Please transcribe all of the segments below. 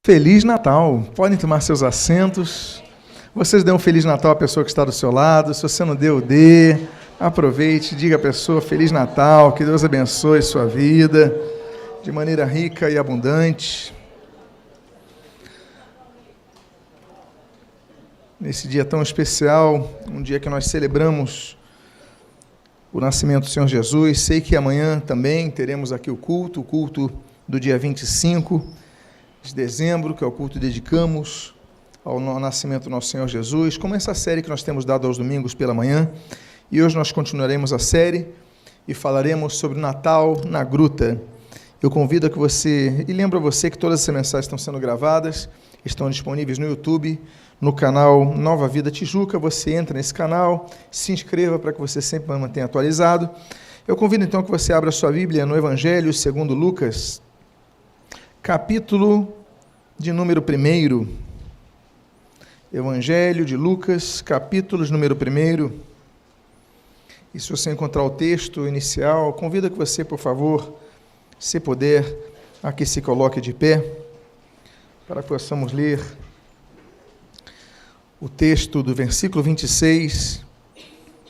Feliz Natal! Podem tomar seus assentos. Vocês dêem um Feliz Natal à pessoa que está do seu lado. Se você não deu, dê. Aproveite, diga à pessoa Feliz Natal, que Deus abençoe sua vida de maneira rica e abundante. Nesse dia tão especial, um dia que nós celebramos o nascimento do Senhor Jesus. Sei que amanhã também teremos aqui o culto do dia 25 de dezembro, que é o culto que dedicamos ao nascimento do nosso Senhor Jesus, como essa série que nós temos dado aos domingos pela manhã. E hoje nós continuaremos a série e falaremos sobre o Natal na Gruta. Eu convido a que você, e lembro a você que todas essas mensagens estão sendo gravadas, estão disponíveis no YouTube, no canal Nova Vida Tijuca. Você entra nesse canal, se inscreva para que você sempre mantenha atualizado. Eu convido então que você abra a sua Bíblia no Evangelho segundo Lucas, capítulo de número 1. Evangelho de Lucas, capítulo de número 1. E se você encontrar o texto inicial, convido que você, por favor, se puder, aqui se coloque de pé, para que possamos ler o texto do versículo 26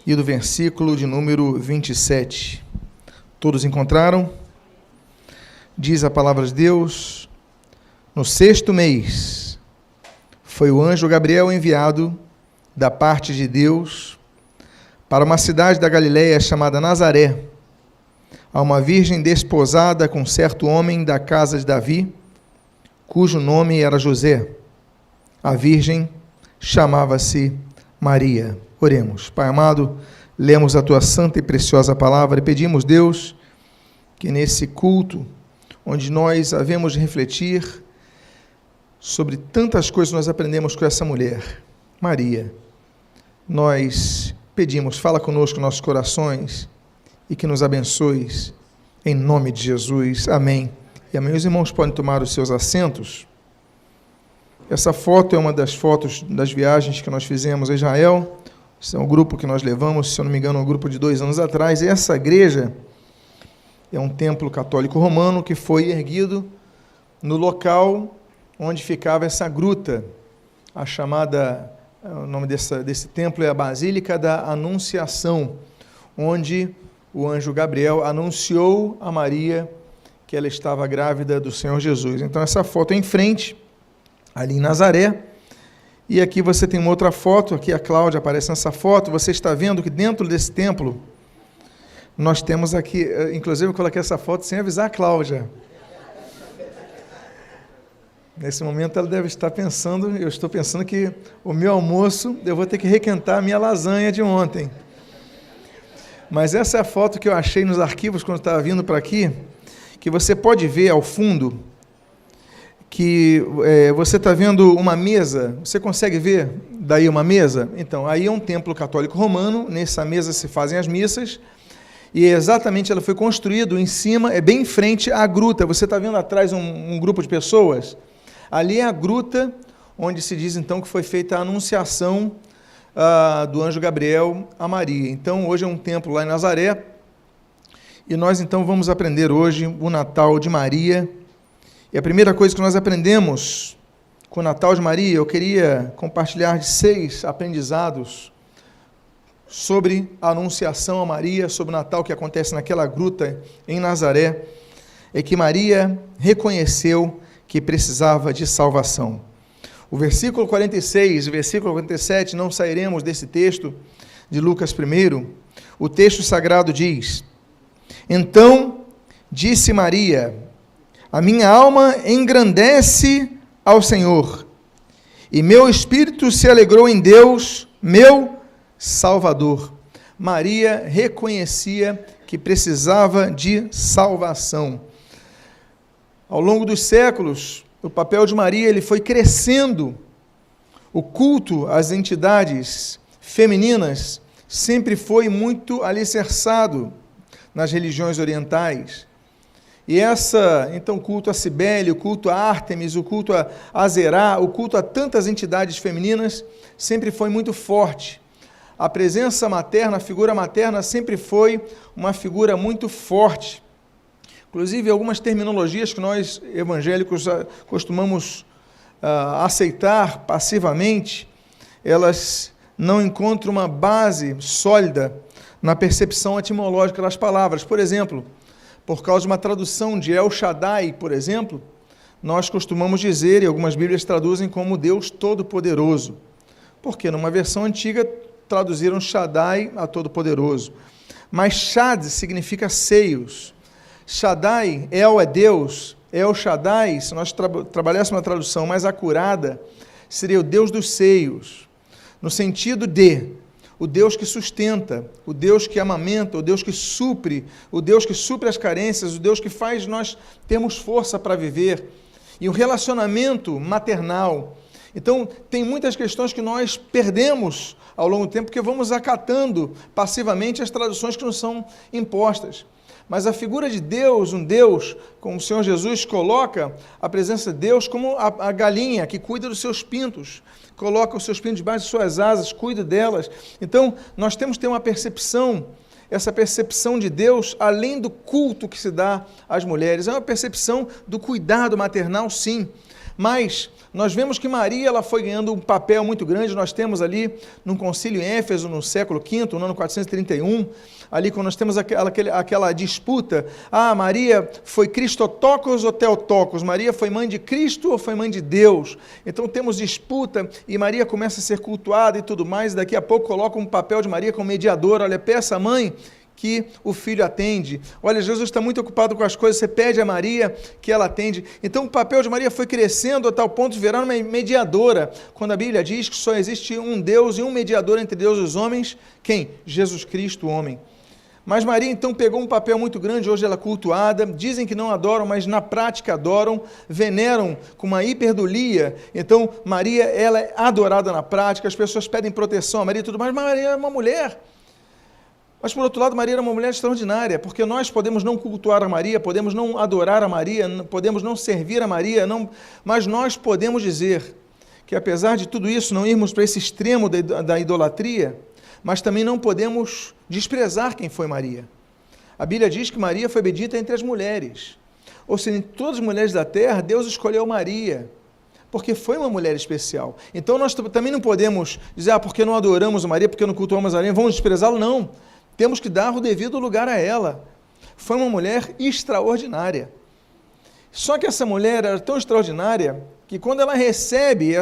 e do versículo de número 27. Todos encontraram? Diz a palavra de Deus: no 6º mês, foi o anjo Gabriel enviado da parte de Deus para uma cidade da Galileia chamada Nazaré, a uma virgem desposada com certo homem da casa de Davi, cujo nome era José. A virgem chamava-se Maria. Oremos. Pai amado, lemos a tua santa e preciosa palavra e pedimos, Deus, que nesse culto, onde nós havemos de refletir sobre tantas coisas que nós aprendemos com essa mulher, Maria, nós pedimos, fala conosco em nossos corações e que nos abençoes, em nome de Jesus. Amém. E amém. Os irmãos podem tomar os seus assentos. Essa foto é uma das fotos das viagens que nós fizemos a Israel. Esse é um grupo que nós levamos, se eu não me engano, um grupo de 2 anos atrás. E essa igreja é um templo católico romano que foi erguido no local onde ficava essa gruta, a chamada, o nome desse templo é a Basílica da Anunciação, onde o anjo Gabriel anunciou a Maria que ela estava grávida do Senhor Jesus. Então essa foto é em frente, ali em Nazaré, e aqui você tem uma outra foto, aqui a Cláudia aparece nessa foto. Você está vendo que dentro desse templo, nós temos aqui, inclusive eu coloquei essa foto sem avisar a Cláudia. Nesse momento ela deve estar pensando, eu estou pensando que o meu almoço, eu vou ter que requentar a minha lasanha de ontem. Mas essa é a foto que eu achei nos arquivos quando estava vindo para aqui, que você pode ver ao fundo, que você está vendo uma mesa. Você consegue ver daí uma mesa? Então, aí é um templo católico romano, nessa mesa se fazem as missas, e exatamente ela foi construída em cima, é bem em frente à gruta. Você está vendo atrás um grupo de pessoas? Ali é a gruta onde se diz então que foi feita a anunciação do anjo Gabriel a Maria. Então hoje é um templo lá em Nazaré, e nós então vamos aprender hoje o Natal de Maria. E a primeira coisa que nós aprendemos com o Natal de Maria, eu queria compartilhar de 6 aprendizados sobre a anunciação a Maria, sobre o Natal que acontece naquela gruta em Nazaré, é que Maria reconheceu que precisava de salvação. O versículo 46 e o versículo 47, não sairemos desse texto de Lucas 1. O texto sagrado diz: então disse Maria, a minha alma engrandece ao Senhor, e meu espírito se alegrou em Deus, meu Salvador. Maria reconhecia que precisava de salvação. Ao longo dos séculos, o papel de Maria ele foi crescendo. O culto às entidades femininas sempre foi muito alicerçado nas religiões orientais. E então o culto a Cibele, o culto a Ártemis, o culto a Azerá, o culto a tantas entidades femininas sempre foi muito forte. A presença materna, a figura materna sempre foi uma figura muito forte. Inclusive, algumas terminologias que nós evangélicos costumamos aceitar passivamente, elas não encontram uma base sólida na percepção etimológica das palavras. Por exemplo, por causa de uma tradução de El Shaddai, por exemplo, nós costumamos dizer, e algumas Bíblias traduzem como Deus Todo-Poderoso, porque numa versão antiga traduziram Shaddai a Todo-Poderoso. Mas Shad significa seios. Shaddai, El é Deus, El Shaddai, se nós trabalhássemos uma tradução mais acurada, seria o Deus dos seios, no sentido de o Deus que sustenta, o Deus que amamenta, o Deus que supre as carências, o Deus que faz nós termos força para viver, e o relacionamento maternal. Então, tem muitas questões que nós perdemos ao longo do tempo, porque vamos acatando passivamente as traduções que nos são impostas. Mas a figura de Deus, um Deus, como o Senhor Jesus coloca a presença de Deus como a galinha que cuida dos seus pintos, coloca os seus pintos debaixo de suas asas, cuida delas. Então, nós temos que ter uma percepção, essa percepção de Deus, além do culto que se dá às mulheres, é uma percepção do cuidado maternal, sim. Mas nós vemos que Maria ela foi ganhando um papel muito grande. Nós temos ali, num concílio em Éfeso, no século V, no ano 431, ali quando nós temos aquela disputa, Maria foi Christotokos ou Theotokos, Maria foi mãe de Cristo ou foi mãe de Deus? Então temos disputa e Maria começa a ser cultuada e tudo mais, e daqui a pouco coloca um papel de Maria como mediadora. Olha, peça à mãe que o filho atende. Olha, Jesus está muito ocupado com as coisas, você pede a Maria que ela atende. Então o papel de Maria foi crescendo a tal ponto de virar uma mediadora, quando a Bíblia diz que só existe um Deus e um mediador entre Deus e os homens. Quem? Jesus Cristo, o homem. Mas Maria então pegou um papel muito grande, hoje ela é cultuada, dizem que não adoram, mas na prática adoram, veneram com uma hiperdulia. Então Maria ela é adorada na prática, as pessoas pedem proteção a Maria e tudo mais, mas Maria é uma mulher. Mas, por outro lado, Maria era uma mulher extraordinária, porque nós podemos não cultuar a Maria, podemos não adorar a Maria, podemos não servir a Maria, mas nós podemos dizer que, apesar de tudo isso, não irmos para esse extremo da idolatria, mas também não podemos desprezar quem foi Maria. A Bíblia diz que Maria foi bendita entre as mulheres. Ou seja, entre todas as mulheres da terra, Deus escolheu Maria, porque foi uma mulher especial. Então, nós também não podemos dizer, porque não adoramos a Maria, porque não cultuamos a Maria, vamos desprezá-lo, não. Temos que dar o devido lugar a ela. Foi uma mulher extraordinária. Só que essa mulher era tão extraordinária que quando ela recebe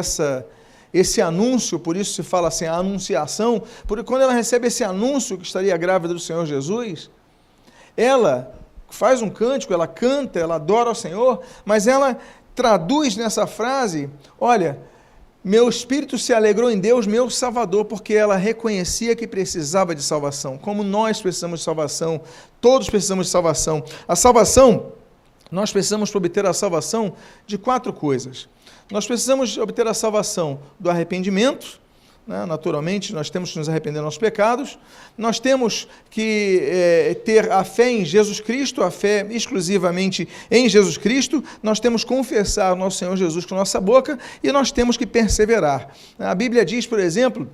esse anúncio, por isso se fala assim, a anunciação, porque quando ela recebe esse anúncio que estaria grávida do Senhor Jesus, ela faz um cântico, ela canta, ela adora ao Senhor, mas ela traduz nessa frase, olha, meu espírito se alegrou em Deus, meu Salvador, porque ela reconhecia que precisava de salvação, como nós precisamos de salvação, todos precisamos de salvação. A salvação, nós precisamos obter a salvação de 4 coisas. Nós precisamos obter a salvação do arrependimento, né? Naturalmente, nós temos que nos arrepender dos nossos pecados, nós temos que ter a fé em Jesus Cristo, a fé exclusivamente em Jesus Cristo, nós temos que confessar o nosso Senhor Jesus com a nossa boca e nós temos que perseverar. A Bíblia diz, por exemplo,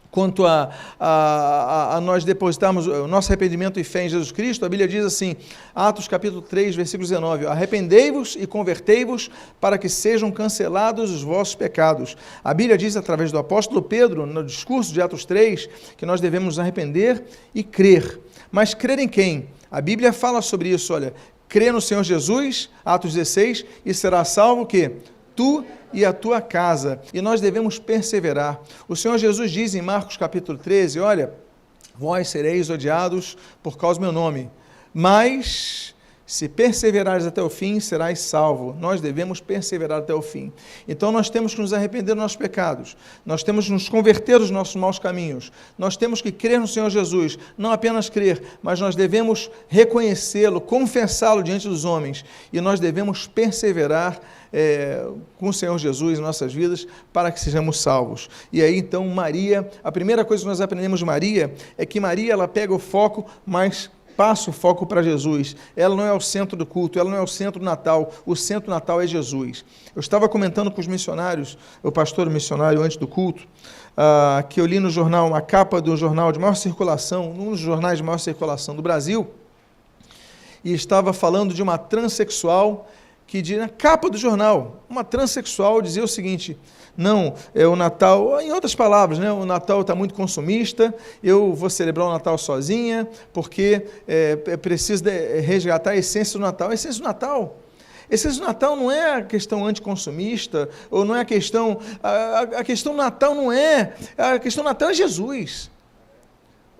quanto a nós depositarmos o nosso arrependimento e fé em Jesus Cristo, a Bíblia diz assim, Atos capítulo 3, versículo 19, arrependei-vos e convertei-vos para que sejam cancelados os vossos pecados. A Bíblia diz através do apóstolo Pedro, no discurso de Atos 3, que nós devemos nos arrepender e crer. Mas crer em quem? A Bíblia fala sobre isso, olha, crê no Senhor Jesus, Atos 16, e será salvo o quê? Tu e a tua casa, e nós devemos perseverar. O Senhor Jesus diz em Marcos capítulo 13, olha, vós sereis odiados por causa do meu nome, mas se perseverares até o fim, serás salvo. Nós devemos perseverar até o fim. Então nós temos que nos arrepender dos nossos pecados, nós temos que nos converter dos nossos maus caminhos, nós temos que crer no Senhor Jesus, não apenas crer, mas nós devemos reconhecê-lo, confessá-lo diante dos homens, e nós devemos perseverar com o Senhor Jesus em nossas vidas, para que sejamos salvos. E aí então Maria, a primeira coisa que nós aprendemos de Maria, é que Maria ela pega o foco, mas passa o foco para Jesus. Ela não é o centro do culto, ela não é o centro do Natal, o centro do Natal é Jesus. Eu estava comentando com os missionários, o pastor missionário antes do culto, que eu li no jornal, uma capa do jornal de maior circulação, um dos jornais de maior circulação do Brasil, e estava falando de uma transexual que na capa do jornal, uma transexual dizia o seguinte: não, o Natal, em outras palavras, né, o Natal está muito consumista, eu vou celebrar o Natal sozinha, porque é preciso resgatar a essência do Natal. A essência do Natal? A essência do Natal não é a questão anticonsumista, ou não é a questão... A questão do Natal não é... A questão do Natal é Jesus.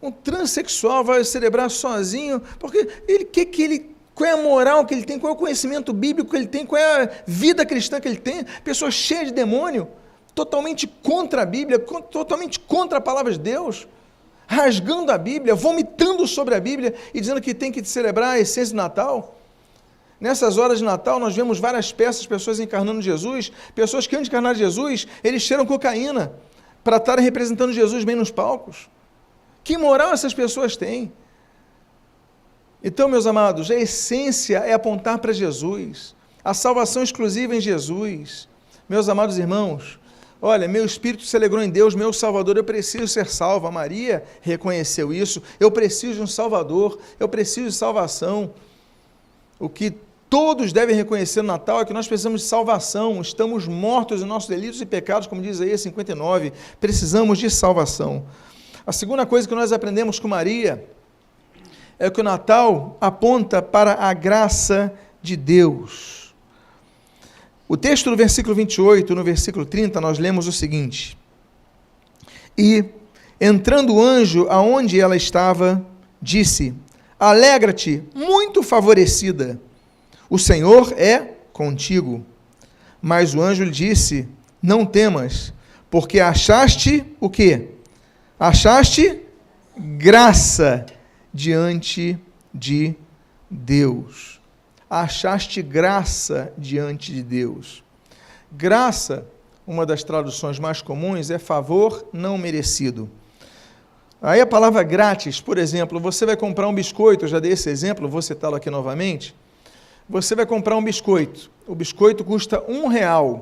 Um transexual vai celebrar sozinho, porque qual é a moral que ele tem, qual é o conhecimento bíblico que ele tem, qual é a vida cristã que ele tem? Pessoa cheia de demônio, totalmente contra a Bíblia, totalmente contra a palavra de Deus, rasgando a Bíblia, vomitando sobre a Bíblia e dizendo que tem que celebrar a essência do Natal. Nessas horas de Natal, nós vemos várias peças, pessoas encarnando Jesus, pessoas que antes de encarnar Jesus, eles cheiram cocaína para estarem representando Jesus bem nos palcos. Que moral essas pessoas têm? Então, meus amados, a essência é apontar para Jesus, a salvação exclusiva em Jesus. Meus amados irmãos, olha, meu espírito se alegrou em Deus, meu Salvador, eu preciso ser salvo. A Maria reconheceu isso, eu preciso de um Salvador, eu preciso de salvação. O que todos devem reconhecer no Natal é que nós precisamos de salvação, estamos mortos em nossos delitos e pecados, como diz Isaías 59, precisamos de salvação. A segunda coisa que nós aprendemos com Maria é que o Natal aponta para a graça de Deus. O texto do versículo 28, no versículo 30, nós lemos o seguinte: e, entrando o anjo aonde ela estava, disse: alegra-te, muito favorecida, o Senhor é contigo. Mas o anjo lhe disse: não temas, porque achaste o quê? Achaste graça diante de Deus. Achaste graça diante de Deus. Graça, uma das traduções mais comuns, é favor não merecido. Aí a palavra grátis, por exemplo, você vai comprar um biscoito, eu já dei esse exemplo, vou citá-lo aqui novamente. Você vai comprar um biscoito, o biscoito custa R$1.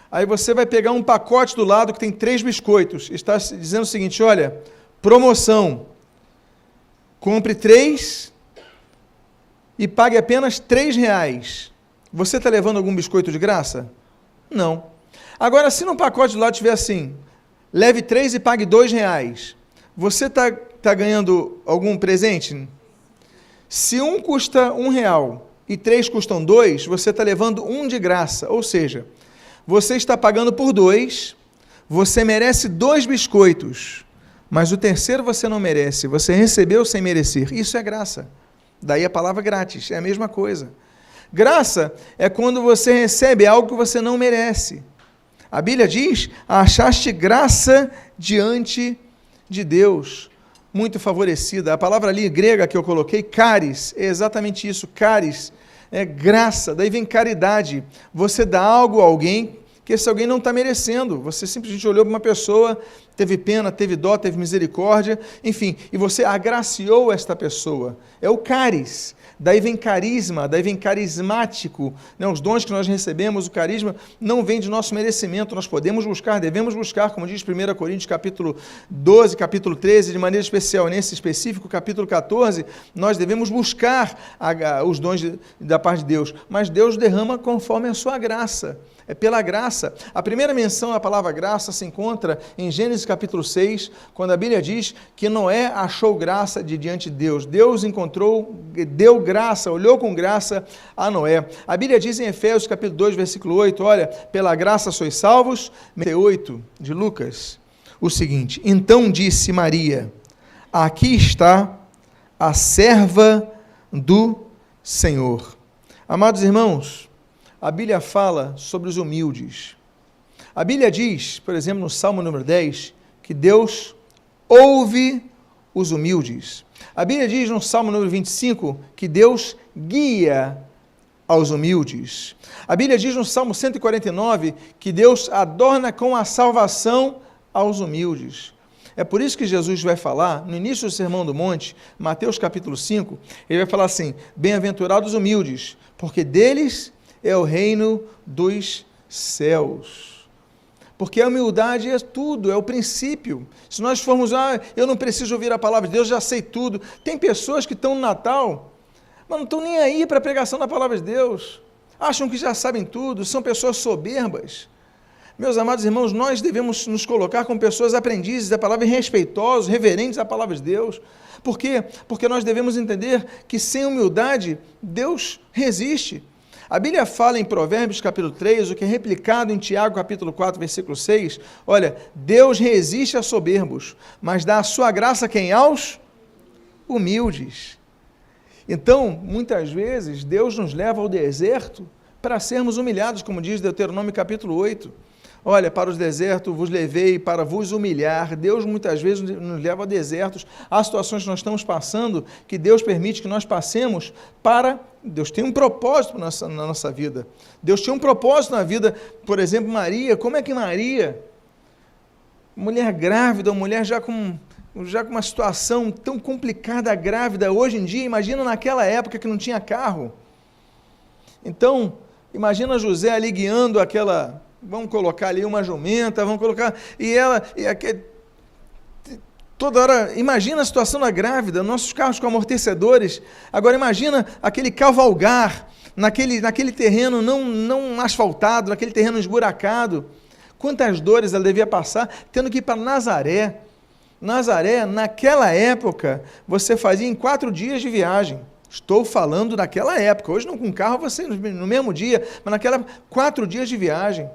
Aí você vai pegar um pacote do lado que tem 3 biscoitos, está dizendo o seguinte: olha, promoção, compre 3 e pague apenas R$3. Você está levando algum biscoito de graça? Não. Agora, se no pacote do lado tiver assim, leve 3 e pague R$2, você está ganhando algum presente? Se um custa R$1 e 3 custam 2, você está levando 1 de graça, ou seja, você está pagando por 2, você merece 2 biscoitos, mas o terceiro você não merece, você recebeu sem merecer. Isso é graça. Daí a palavra grátis, é a mesma coisa. Graça é quando você recebe algo que você não merece. A Bíblia diz: achaste graça diante de Deus, muito favorecida. A palavra ali grega que eu coloquei, charis, é exatamente isso, charis, é graça, daí vem caridade. Você dá algo a alguém que esse alguém não está merecendo, você simplesmente olhou para uma pessoa, teve pena, teve dó, teve misericórdia, enfim, e você agraciou esta pessoa, é o caris. Daí vem carisma, daí vem carismático, né? Os dons que nós recebemos, o carisma, não vem de nosso merecimento, nós podemos buscar, devemos buscar, como diz 1 Coríntios capítulo 12, capítulo 13, de maneira especial, nesse específico capítulo 14, nós devemos buscar os dons da parte de Deus, mas Deus derrama conforme a sua graça, é pela graça. A primeira menção à palavra graça se encontra em Gênesis capítulo 6, quando a Bíblia diz que Noé achou graça diante de Deus. Deus encontrou, deu graça, olhou com graça a Noé. A Bíblia diz em Efésios capítulo 2, versículo 8, olha, pela graça sois salvos, 8 de Lucas, o seguinte: então disse Maria, aqui está a serva do Senhor. Amados irmãos, a Bíblia fala sobre os humildes. A Bíblia diz, por exemplo, no Salmo número 10, que Deus ouve os humildes. A Bíblia diz no Salmo número 25 que Deus guia aos humildes. A Bíblia diz no Salmo 149 que Deus adorna com a salvação aos humildes. É por isso que Jesus vai falar, no início do Sermão do Monte, Mateus capítulo 5, ele vai falar assim: bem-aventurados os humildes, porque deles é o reino dos céus. Porque a humildade é tudo, é o princípio. Se nós formos, eu não preciso ouvir a palavra de Deus, já sei tudo. Tem pessoas que estão no Natal, mas não estão nem aí para a pregação da palavra de Deus. acham que já sabem tudo, são pessoas soberbas. Meus amados irmãos, nós devemos nos colocar como pessoas aprendizes da palavra e respeitosos, reverentes à palavra de Deus. Por quê? Porque nós devemos entender que sem humildade, Deus resiste. A Bíblia fala em Provérbios capítulo 3, o que é replicado em Tiago capítulo 4, versículo 6, olha, Deus resiste a soberbos, mas dá a sua graça a quem? Aos humildes. Então, muitas vezes, Deus nos leva ao deserto para sermos humilhados, como diz Deuteronômio capítulo 8. Olha, para os desertos vos levei para vos humilhar. Deus muitas vezes nos leva a desertos. Há situações que nós estamos passando que Deus permite que nós passemos para... Deus tem um propósito na nossa vida. Deus tinha um propósito na vida. Por exemplo, Maria. Como é que Maria, mulher grávida, mulher já com uma situação tão complicada, grávida, hoje em dia, imagina naquela época que não tinha carro. Então, imagina José ali guiando aquela... Vamos colocar ali uma jumenta, vamos colocar... Toda hora, imagina a situação da grávida, nossos carros com amortecedores. Agora imagina aquele cavalgar, naquele terreno não asfaltado, naquele terreno esburacado. Quantas dores ela devia passar, tendo que ir para Nazaré. Nazaré, naquela época, você fazia em 4 dias de viagem. Estou falando naquela época. Hoje não, com carro você no mesmo dia, mas naquela 4 dias de viagem.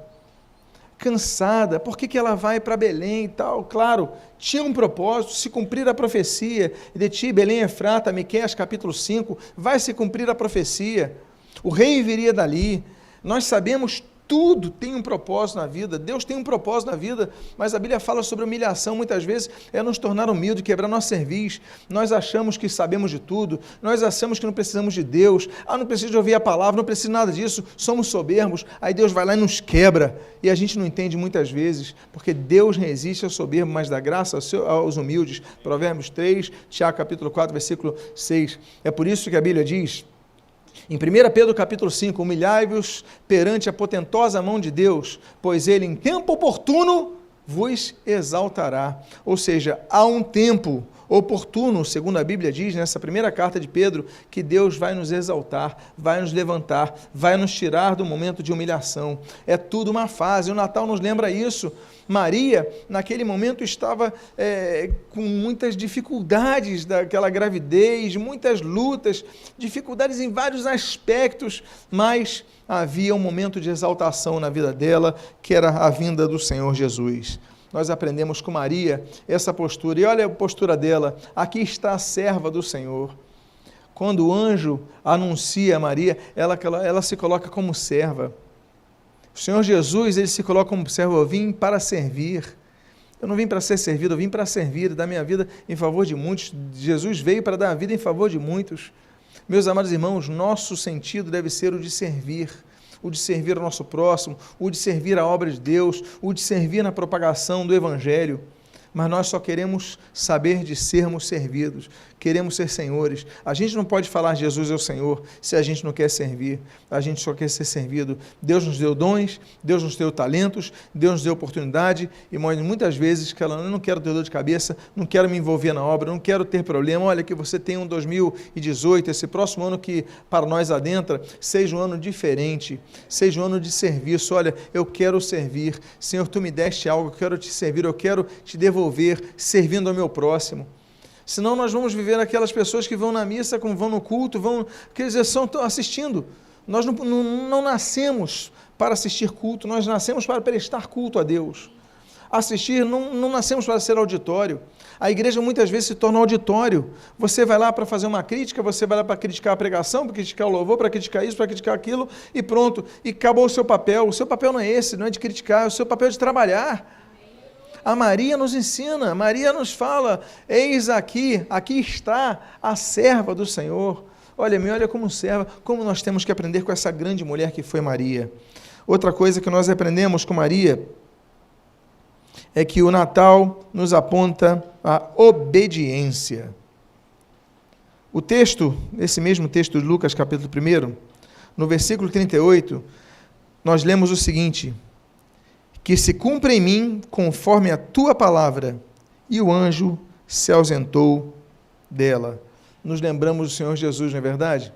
Cansada, por que ela vai para Belém e tal? Claro, tinha um propósito, se cumprir a profecia, de ti, Belém Efrata, Miqueias capítulo 5, vai se cumprir a profecia, o rei viria dali. Nós sabemos, tudo tem um propósito na vida, Deus tem um propósito na vida, mas a Bíblia fala sobre humilhação, muitas vezes é nos tornar humilde, quebrar nosso cerviz. Nós achamos que sabemos de tudo, nós achamos que não precisamos de Deus, não preciso de ouvir a palavra, não preciso nada disso, somos soberbos, aí Deus vai lá e nos quebra, e a gente não entende muitas vezes, porque Deus resiste ao soberbo, mas dá graça aos humildes. Provérbios 3, Tiago capítulo 4, versículo 6, é por isso que a Bíblia diz, em 1 Pedro capítulo 5, humilhai-vos perante a potentosa mão de Deus, pois Ele em tempo oportuno vos exaltará. Ou seja, há um tempo oportuno, segundo a Bíblia diz, nessa primeira carta de Pedro, que Deus vai nos exaltar, vai nos levantar, vai nos tirar do momento de humilhação. É tudo uma fase, o Natal nos lembra isso. Maria, naquele momento, estava com muitas dificuldades daquela gravidez, muitas lutas, dificuldades em vários aspectos, mas havia um momento de exaltação na vida dela, que era a vinda do Senhor Jesus. Nós aprendemos com Maria essa postura, e olha a postura dela, aqui está a serva do Senhor. Quando o anjo anuncia a Maria, ela se coloca como serva. O Senhor Jesus, ele se coloca como servo, eu vim para servir. Eu não vim para ser servido, eu vim para servir, dar minha vida em favor de muitos. Jesus veio para dar a vida em favor de muitos. Meus amados irmãos, nosso sentido deve ser o de servir ao nosso próximo, o de servir a obra de Deus, o de servir na propagação do Evangelho. Mas nós só queremos saber de sermos servidos, queremos ser senhores. A gente não pode falar Jesus é o Senhor se a gente não quer servir, a gente só quer ser servido. Deus nos deu dons, Deus nos deu talentos, Deus nos deu oportunidade, e muitas vezes eu não quero ter dor de cabeça, não quero me envolver na obra, não quero ter problema. Olha, que você tem um 2018, esse próximo ano que para nós adentra, seja um ano diferente, seja um ano de serviço. Olha, eu quero servir, Senhor, Tu me deste algo, eu quero Te servir, eu quero Te devolver, servindo ao meu próximo. Senão nós vamos viver aquelas pessoas que vão na missa, como vão no culto, quer dizer, estão assistindo. Nós não nascemos para assistir culto, nós nascemos para prestar culto a Deus. Assistir, não nascemos para ser auditório. A igreja muitas vezes se torna auditório. Você vai lá para fazer uma crítica, você vai lá para criticar a pregação, para criticar o louvor, para criticar isso, para criticar aquilo, e pronto, e acabou o seu papel. O seu papel não é esse, não é de criticar, o seu papel é de trabalhar. A Maria nos ensina, Maria nos fala, eis aqui está a serva do Senhor. Olha, me olha como serva, como nós temos que aprender com essa grande mulher que foi Maria. Outra coisa que nós aprendemos com Maria é que o Natal nos aponta a obediência. O texto, esse mesmo texto de Lucas, capítulo 1, no versículo 38, nós lemos o seguinte: que se cumpra em mim conforme a tua palavra. E o anjo se ausentou dela. Nos lembramos do Senhor Jesus, não é verdade?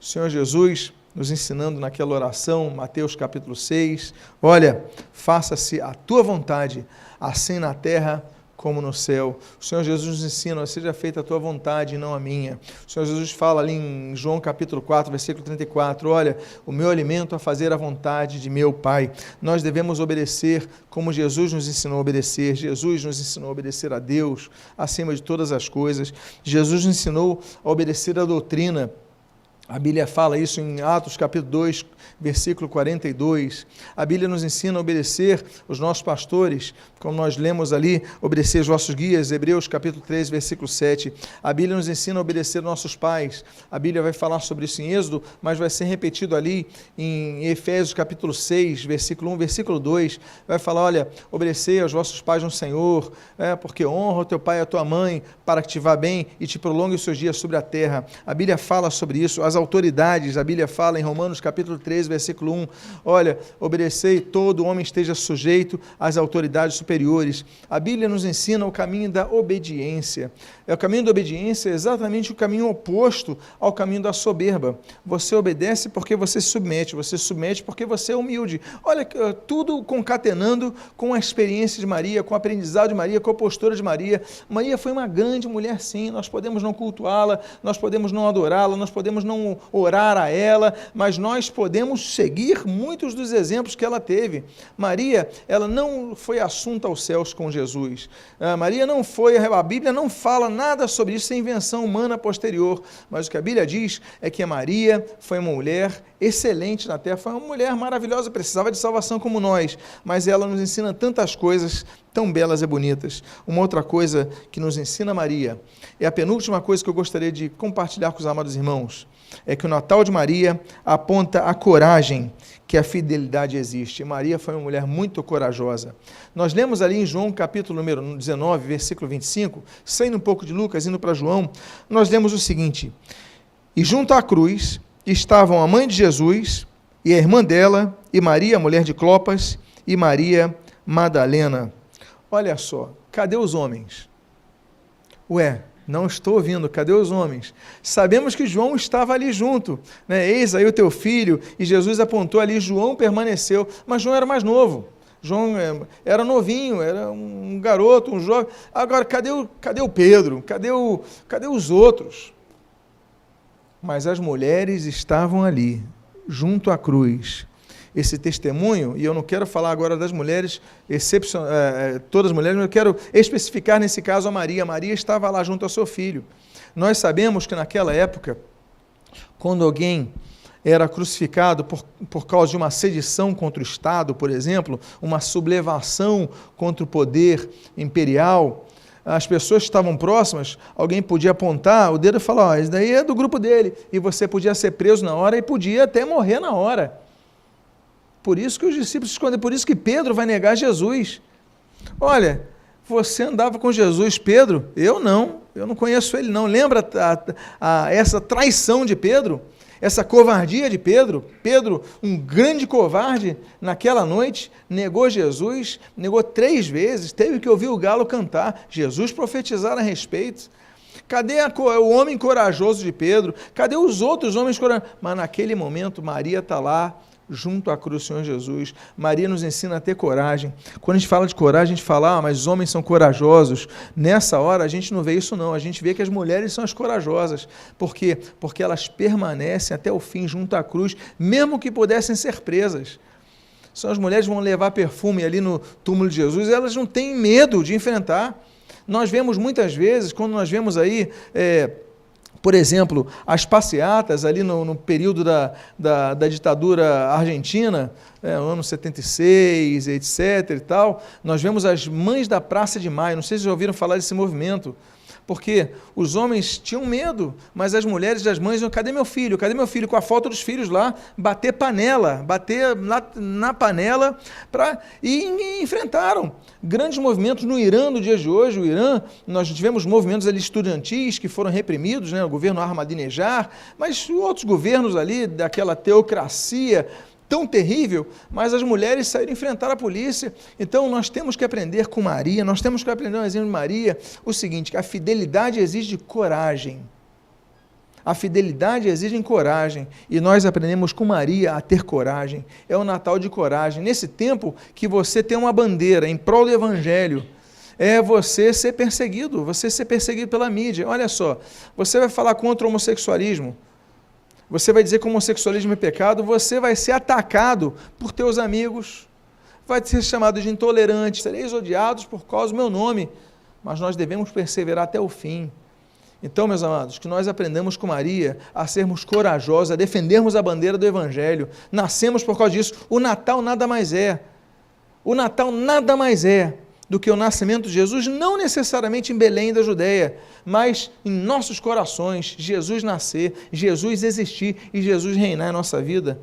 O Senhor Jesus, nos ensinando naquela oração, Mateus capítulo 6, olha, faça-se a tua vontade, assim na terra como no céu. O Senhor Jesus nos ensina, seja feita a tua vontade e não a minha. O Senhor Jesus fala ali em João capítulo 4, versículo 34, olha, o meu alimento é fazer a vontade de meu Pai. Nós devemos obedecer como Jesus nos ensinou a obedecer. Jesus nos ensinou a obedecer a Deus acima de todas as coisas. Jesus nos ensinou a obedecer a doutrina. A Bíblia fala isso em Atos capítulo 2, versículo 42. A Bíblia nos ensina a obedecer os nossos pastores, como nós lemos ali, obedecer os nossos guias, Hebreus capítulo 3, versículo 7. A Bíblia nos ensina a obedecer nossos pais. A Bíblia vai falar sobre isso em Êxodo, mas vai ser repetido ali em Efésios capítulo 6, versículo 1, versículo 2. Vai falar, olha, obedecer aos vossos pais no Senhor, porque honra o teu pai e a tua mãe, para que te vá bem e te prolongue os seus dias sobre a terra. A Bíblia fala sobre isso. As autoridades, a Bíblia fala em Romanos capítulo 13, versículo 1, olha, obedecei, todo homem esteja sujeito às autoridades superiores. A Bíblia nos ensina o caminho da obediência. O caminho da obediência é exatamente o caminho oposto ao caminho da soberba. Você obedece porque você se submete porque você é humilde. Olha, tudo concatenando com a experiência de Maria, com o aprendizado de Maria, com a postura de Maria. Maria foi uma grande mulher, sim, nós podemos não cultuá-la, nós podemos não adorá-la, nós podemos não orar a ela, mas nós podemos seguir muitos dos exemplos que ela teve. Maria, ela não foi assunta aos céus com Jesus. Maria não foi, a Bíblia não fala nada sobre isso, é invenção humana posterior, mas o que a Bíblia diz é que a Maria foi uma mulher excelente na terra, foi uma mulher maravilhosa, precisava de salvação como nós, mas ela nos ensina tantas coisas tão belas e bonitas. Uma outra coisa que nos ensina Maria, é a penúltima coisa que eu gostaria de compartilhar com os amados irmãos, é que o Natal de Maria aponta a coragem que a fidelidade existe. Maria foi uma mulher muito corajosa. Nós lemos ali em João capítulo número 19, versículo 25, saindo um pouco de Lucas, indo para João, nós lemos o seguinte, e junto à cruz estavam a mãe de Jesus e a irmã dela, e Maria, mulher de Clopas, e Maria Madalena. Olha só, cadê os homens? Não estou ouvindo, cadê os homens? Sabemos que João estava ali junto, né? Eis aí o teu filho, e Jesus apontou ali, João permaneceu, mas João era mais novo, João era novinho, era um garoto, um jovem. Agora, cadê o Pedro? Cadê os outros? Mas as mulheres estavam ali, junto à cruz. Esse testemunho, e eu não quero falar agora das mulheres, todas as mulheres, mas eu quero especificar nesse caso a Maria. Maria estava lá junto ao seu filho. Nós sabemos que naquela época, quando alguém era crucificado por causa de uma sedição contra o Estado, por exemplo, uma sublevação contra o poder imperial, as pessoas que estavam próximas, alguém podia apontar o dedo e falar, isso daí é do grupo dele, e você podia ser preso na hora e podia até morrer na hora. Por isso que os discípulos se escondem, por isso que Pedro vai negar Jesus. Olha, você andava com Jesus, Pedro? Eu não conheço ele não. Lembra essa traição de Pedro? Essa covardia de Pedro? Pedro, um grande covarde, naquela noite, negou Jesus, negou 3 vezes, teve que ouvir o galo cantar, Jesus profetizar a respeito. Cadê o homem corajoso de Pedro? Cadê os outros homens corajosos? Mas naquele momento, Maria está lá, junto à cruz do Senhor Jesus. Maria nos ensina a ter coragem. Quando a gente fala de coragem, a gente fala, mas os homens são corajosos. Nessa hora, a gente não vê isso não, a gente vê que as mulheres são as corajosas. Por quê? Porque elas permanecem até o fim junto à cruz, mesmo que pudessem ser presas. São as mulheres que vão levar perfume ali no túmulo de Jesus, elas não têm medo de enfrentar. Nós vemos muitas vezes, quando nós vemos aí, por exemplo, as passeatas ali no período da ditadura argentina, no ano 76, etc. e tal, nós vemos as Mães da Praça de Maio, não sei se já ouviram falar desse movimento, porque os homens tinham medo, mas as mulheres das mães, cadê meu filho? Cadê meu filho? Com a foto dos filhos lá, bater na panela, e enfrentaram grandes movimentos no Irã, no dia de hoje. O Irã, nós tivemos movimentos ali estudantis que foram reprimidos, né? O governo Ahmadinejad, mas outros governos ali, daquela teocracia tão terrível, mas as mulheres saíram enfrentar a polícia. Então nós temos que aprender com Maria, nós temos que aprender no exemplo de Maria, o seguinte, que a fidelidade exige coragem. A fidelidade exige coragem, e nós aprendemos com Maria a ter coragem. É o Natal de coragem. Nesse tempo que você tem uma bandeira em prol do Evangelho, é você ser perseguido pela mídia. Olha só, você vai falar contra o homossexualismo, você vai dizer que o homossexualismo é pecado, você vai ser atacado por teus amigos, vai ser chamado de intolerante, sereis odiados por causa do meu nome, mas nós devemos perseverar até o fim. Então, meus amados, que nós aprendamos com Maria a sermos corajosos, a defendermos a bandeira do Evangelho. Nascemos por causa disso. O Natal nada mais é do que o nascimento de Jesus, não necessariamente em Belém da Judéia, mas em nossos corações, Jesus nascer, Jesus existir e Jesus reinar em nossa vida.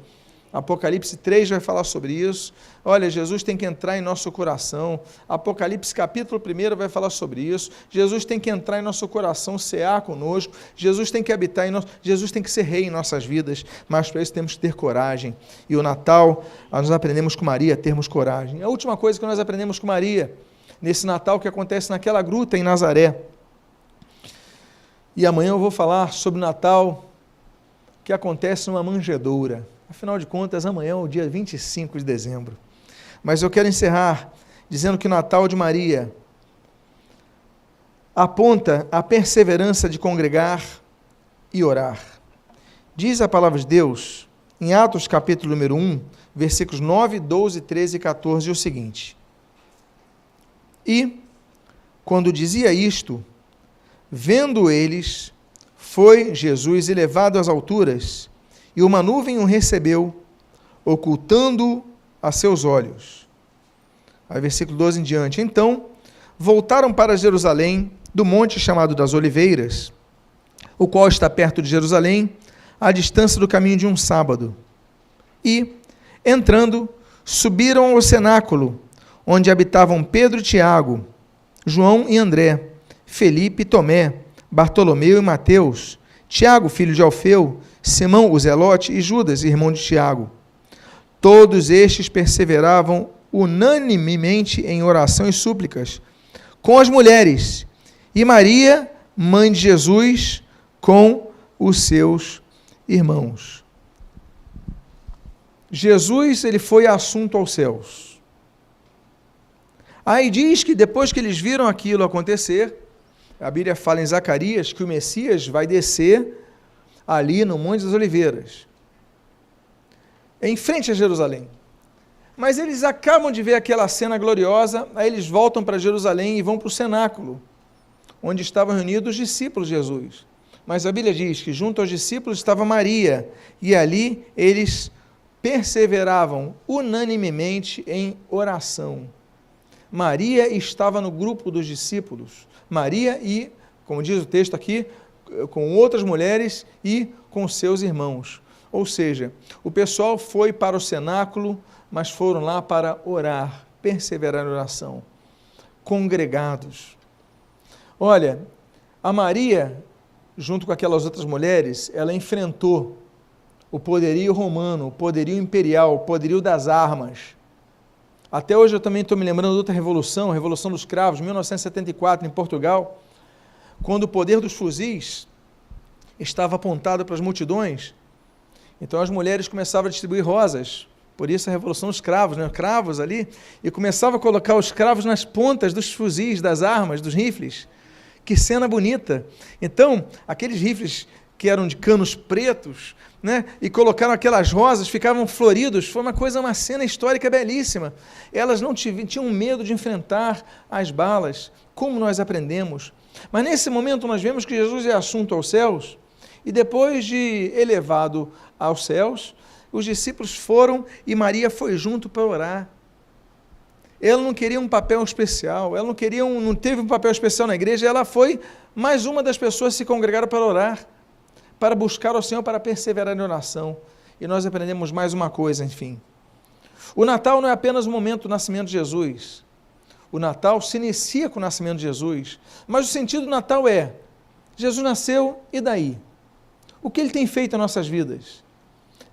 Apocalipse 3 vai falar sobre isso. Olha, Jesus tem que entrar em nosso coração. Apocalipse capítulo 1 vai falar sobre isso. Jesus tem que entrar em nosso coração, cear conosco. Jesus tem que habitar em nós. Jesus tem que ser rei em nossas vidas. Mas para isso temos que ter coragem. E o Natal, nós aprendemos com Maria a termos coragem. A última coisa que nós aprendemos com Maria, nesse Natal que acontece naquela gruta em Nazaré. E amanhã eu vou falar sobre o Natal que acontece numa manjedoura. Afinal de contas, amanhã é o dia 25 de dezembro. Mas eu quero encerrar dizendo que o Natal de Maria aponta a perseverança de congregar e orar. Diz a palavra de Deus, em Atos capítulo número 1, versículos 9, 12, 13 e 14, o seguinte: E, quando dizia isto, vendo eles, foi Jesus elevado às alturas, e uma nuvem o recebeu, ocultando a seus olhos. Aí, versículo 12 em diante. Então, voltaram para Jerusalém, do monte chamado das Oliveiras, o qual está perto de Jerusalém, à distância do caminho de um sábado. E, entrando, subiram ao cenáculo, onde habitavam Pedro e Tiago, João e André, Felipe e Tomé, Bartolomeu e Mateus, Tiago, filho de Alfeu, Simão o Zelote e Judas, irmão de Tiago. Todos estes perseveravam unanimemente em oração e súplicas com as mulheres, e Maria, mãe de Jesus, com os seus irmãos. Jesus, ele foi assunto aos céus. Aí diz que depois que eles viram aquilo acontecer, a Bíblia fala em Zacarias que o Messias vai descer ali no Monte das Oliveiras, em frente a Jerusalém. Mas eles acabam de ver aquela cena gloriosa, aí eles voltam para Jerusalém e vão para o cenáculo, onde estavam reunidos os discípulos de Jesus. Mas a Bíblia diz que junto aos discípulos estava Maria, e ali eles perseveravam unanimemente em oração. Maria estava no grupo dos discípulos. Maria e, como diz o texto aqui, com outras mulheres e com seus irmãos. Ou seja, o pessoal foi para o cenáculo, mas foram lá para orar, perseverar na oração, congregados. Olha, a Maria, junto com aquelas outras mulheres, ela enfrentou o poderio romano, o poderio imperial, o poderio das armas. Até hoje eu também estou me lembrando de outra revolução, a Revolução dos Cravos, 1974, em Portugal, quando o poder dos fuzis estava apontado para as multidões. Então as mulheres começavam a distribuir rosas, por isso a Revolução dos Cravos, né? Cravos ali, e começavam a colocar os cravos nas pontas dos fuzis, das armas, dos rifles. Que cena bonita! Então, aqueles rifles que eram de canos pretos, né, e colocaram aquelas rosas, ficavam floridos, foi uma cena histórica belíssima. Elas não tinham medo de enfrentar as balas, como nós aprendemos. Mas nesse momento nós vemos que Jesus é assunto aos céus, e depois de elevado aos céus, os discípulos foram e Maria foi junto para orar. Ela não queria um papel especial, ela não teve um papel especial na igreja, ela foi mais uma das pessoas que se congregaram para orar, para buscar ao Senhor, para perseverar em oração. E nós aprendemos mais uma coisa, enfim. O Natal não é apenas o momento do nascimento de Jesus. O Natal se inicia com o nascimento de Jesus, mas o sentido do Natal é: Jesus nasceu, e daí? O que ele tem feito em nossas vidas?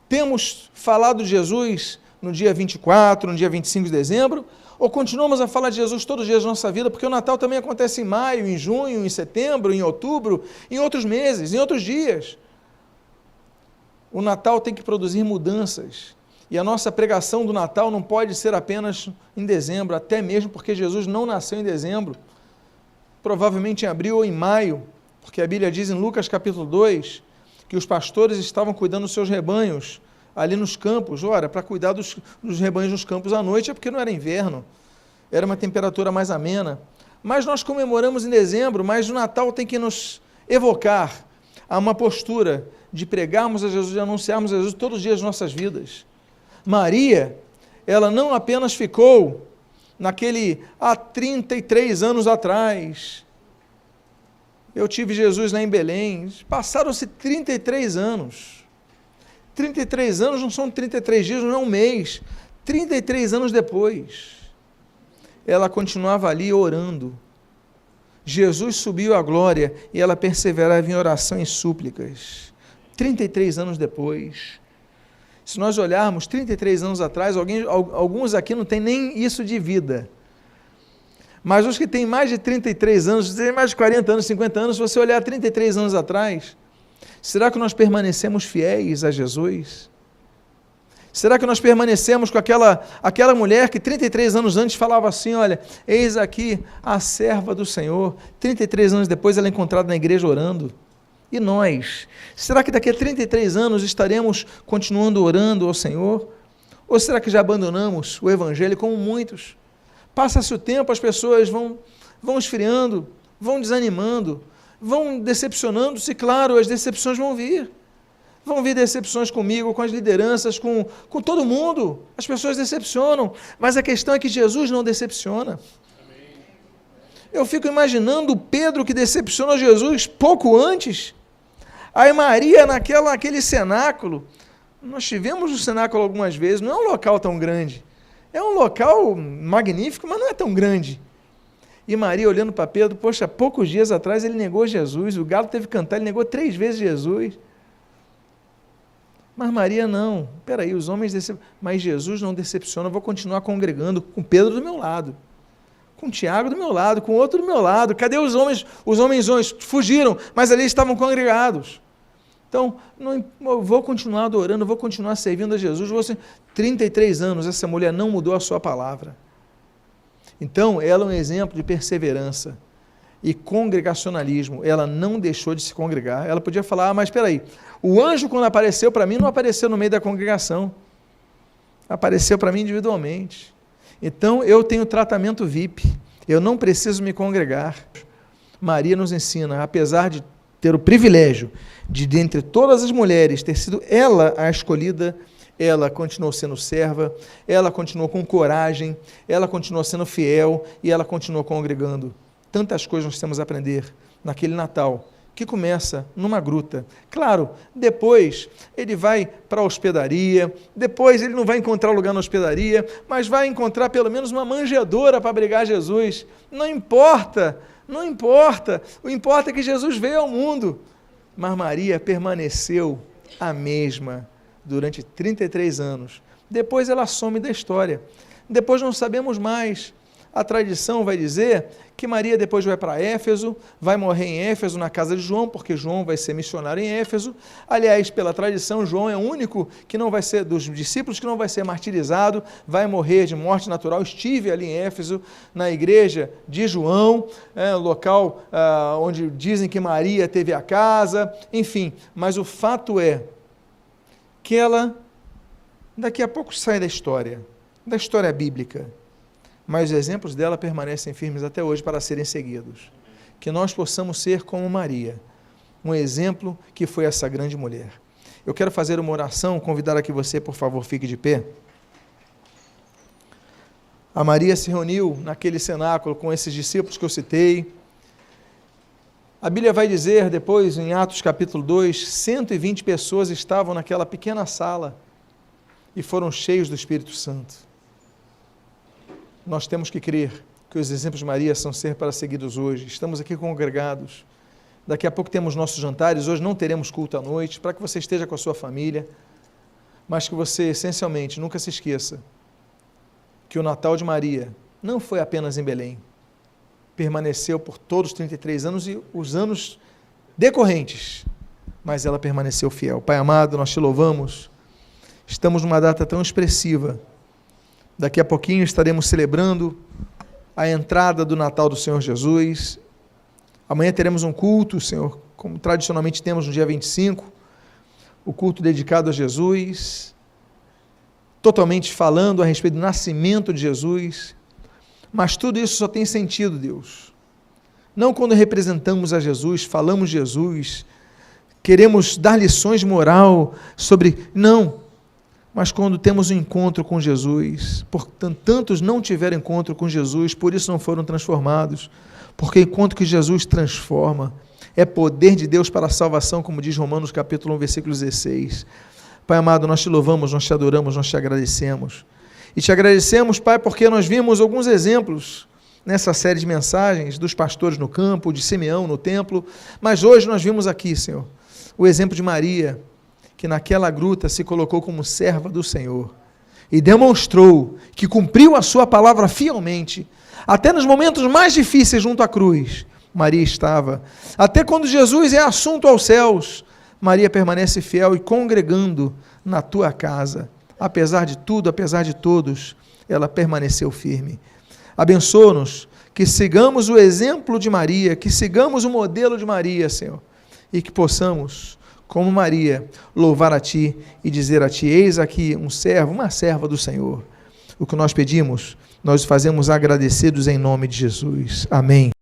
Temos falado de Jesus no dia 24, no dia 25 de dezembro, ou continuamos a falar de Jesus todos os dias da nossa vida, porque o Natal também acontece em maio, em junho, em setembro, em outubro, em outros meses, em outros dias. O Natal tem que produzir mudanças. E a nossa pregação do Natal não pode ser apenas em dezembro, até mesmo porque Jesus não nasceu em dezembro, provavelmente em abril ou em maio, porque a Bíblia diz em Lucas capítulo 2, que os pastores estavam cuidando dos seus rebanhos ali nos campos. Ora, para cuidar dos rebanhos nos campos à noite é porque não era inverno, era uma temperatura mais amena. Mas nós comemoramos em dezembro, mas o Natal tem que nos evocar a uma postura de pregarmos a Jesus, de anunciarmos a Jesus todos os dias das nossas vidas. Maria, ela não apenas ficou há 33 anos atrás, eu tive Jesus lá em Belém, passaram-se 33 anos. 33 anos não são 33 dias, não é um mês. 33 anos depois, ela continuava ali orando. Jesus subiu à glória e ela perseverava em oração e súplicas. 33 anos depois. Se nós olharmos 33 anos atrás, alguns aqui não têm nem isso de vida. Mas os que têm mais de 33 anos, têm mais de 40 anos, 50 anos, se você olhar 33 anos atrás, será que nós permanecemos fiéis a Jesus? Será que nós permanecemos com aquela mulher que 33 anos antes falava assim, olha, eis aqui a serva do Senhor, 33 anos depois ela é encontrada na igreja orando? E nós? Será que daqui a 33 anos estaremos continuando orando ao Senhor? Ou será que já abandonamos o Evangelho como muitos? Passa-se o tempo, as pessoas vão esfriando, vão desanimando, vão decepcionando-se, claro, as decepções vão vir. Vão vir decepções comigo, com as lideranças, com todo mundo. As pessoas decepcionam, mas a questão é que Jesus não decepciona. Eu fico imaginando Pedro que decepcionou Jesus pouco antes. Aí Maria naquele cenáculo. Nós tivemos o cenáculo algumas vezes, não é um local tão grande. É um local magnífico, mas não é tão grande. E Maria olhando para Pedro, poxa, poucos dias atrás ele negou Jesus, o galo teve que cantar, ele negou 3 vezes Jesus. Mas Maria não, peraí, os homens decepcionam, mas Jesus não decepciona, eu vou continuar congregando com Pedro do meu lado, com Tiago do meu lado, com outro do meu lado. Cadê os homens? Os homens fugiram, mas ali estavam congregados. Então, eu vou continuar adorando, eu vou continuar servindo a Jesus. 33 anos, essa mulher não mudou a sua palavra. Então, ela é um exemplo de perseverança e congregacionalismo. Ela não deixou de se congregar. Ela podia falar, mas espera aí, o anjo quando apareceu para mim, não apareceu no meio da congregação. Apareceu para mim individualmente. Então, eu tenho tratamento VIP. Eu não preciso me congregar. Maria nos ensina, apesar de ter o privilégio de, dentre todas as mulheres, ter sido ela a escolhida, ela continuou sendo serva, ela continuou com coragem, ela continuou sendo fiel e ela continuou congregando. Tantas coisas nós temos a aprender naquele Natal, que começa numa gruta. Claro, depois ele vai para a hospedaria, depois ele não vai encontrar lugar na hospedaria, mas vai encontrar pelo menos uma manjedoura para abrigar Jesus. Não importa, o importa é que Jesus veio ao mundo. Mas Maria permaneceu a mesma durante 33 anos. Depois ela some da história. Depois não sabemos mais. A tradição vai dizer que Maria depois vai para Éfeso, vai morrer em Éfeso na casa de João, porque João vai ser missionário em Éfeso. Aliás, pela tradição, João é o único que não vai ser, dos discípulos, que não vai ser martirizado, vai morrer de morte natural. Estive ali em Éfeso, na igreja de João, local onde dizem que Maria teve a casa, enfim. Mas o fato é que ela, daqui a pouco sai da história bíblica. Mas os exemplos dela permanecem firmes até hoje para serem seguidos. Que nós possamos ser como Maria, um exemplo que foi essa grande mulher. Eu quero fazer uma oração, convidar aqui você, por favor, fique de pé. A Maria se reuniu naquele cenáculo com esses discípulos que eu citei. A Bíblia vai dizer depois, em Atos capítulo 2, 120 pessoas estavam naquela pequena sala e foram cheios do Espírito Santo. Nós temos que crer que os exemplos de Maria são ser para seguidos hoje. Estamos aqui congregados. Daqui a pouco temos nossos jantares. Hoje não teremos culto à noite, para que você esteja com a sua família, mas que você, essencialmente, nunca se esqueça que o Natal de Maria não foi apenas em Belém. Permaneceu por todos os 33 anos e os anos decorrentes. mas ela permaneceu fiel. Pai amado, nós te louvamos. Estamos numa data tão expressiva. Daqui a pouquinho estaremos celebrando a entrada do Natal do Senhor Jesus. Amanhã teremos um culto, Senhor, como tradicionalmente temos no dia 25, o culto dedicado a Jesus, totalmente falando a respeito do nascimento de Jesus. Mas tudo isso só tem sentido, Deus. Não quando representamos a Jesus, falamos de Jesus, queremos dar lições de moral sobre... Não, mas quando temos um encontro com Jesus. Portanto, tantos não tiveram encontro com Jesus, por isso não foram transformados. Porque o encontro que Jesus transforma é poder de Deus para a salvação, como diz Romanos capítulo 1, versículo 16. Pai amado, nós te louvamos, nós te adoramos, nós te agradecemos. E te agradecemos, Pai, porque nós vimos alguns exemplos nessa série de mensagens dos pastores no campo, de Simeão no templo, mas hoje nós vimos aqui, Senhor, o exemplo de Maria, que naquela gruta se colocou como serva do Senhor e demonstrou que cumpriu a sua palavra fielmente, até nos momentos mais difíceis junto à cruz. Maria estava, até quando Jesus é assunto aos céus, Maria permanece fiel e congregando na tua casa, apesar de tudo, apesar de todos, ela permaneceu firme. Abençoa-nos, que sigamos o exemplo de Maria, que sigamos o modelo de Maria, Senhor, e que possamos, como Maria, louvar a Ti e dizer a Ti, eis aqui um servo, uma serva do Senhor. O que nós pedimos, nós fazemos agradecidos em nome de Jesus. Amém.